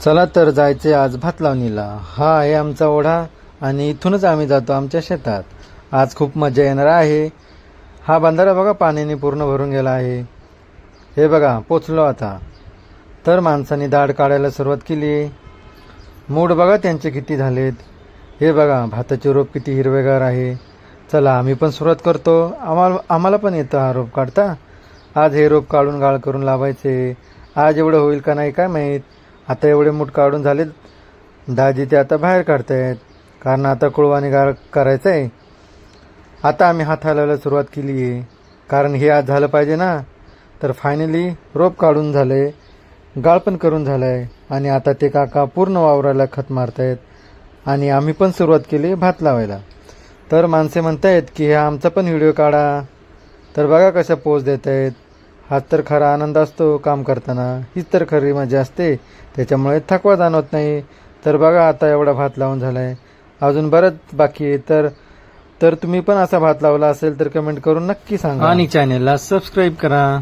चला तर जायचे आज भात लावणीला। हा आहे आमचा ओढा आणि इथूनच आम्ही जातो आमच्या शेतात। आज खूप मजा येणार आहे। हा बंधारा बघा पाण्याने पूर्ण भरून गेला आहे। हे बघा पोचलो आता। तर माणसांनी दाढ काढायला सुरुवात केली। मूड बघा त्यांचे किती झालेत। हे बघा भाताचे रोप किती हिरवेगार आहे। चला आम्ही पण सुरुवात करतो। आम्हाला पण येतं हा रोप काढता। आज हे रोप काढून गाळ करून लावायचे। आज एवढं होईल का नाही काय माहीत। आता एवढे मूठ काढून झालेत। दाजी ते आता बाहेर काढतायत कारण आता कुळवाने गाळ करायचं आहे। आता आम्ही हात हलवायला सुरुवात केली आहे कारण हे आज झालं पाहिजे ना। तर फायनली रोप काढून झालंय, गाळ पण करून झालंय आणि आता ते काका पूर्ण वावराला खत मारतायत आणि आम्ही पण सुरुवात केली भात लावायला। तर माणसे म्हणतायत की हा आमचा पण व्हिडिओ काढा। तर बघा कशा पोज देत आहेत। हाच तर खरा आनंद असतो काम करताना। हीच तर खरी मजा असते, त्याच्यामुळे थकवा जाणवत नाही। तर बघा आता एवढा भात लावून झालाय, अजून बरंच बाकी आहे। तर तुम्ही पण असा भात लावला असेल तर कमेंट करून नक्की सांगा आणि चॅनेलला सबस्क्राईब करा।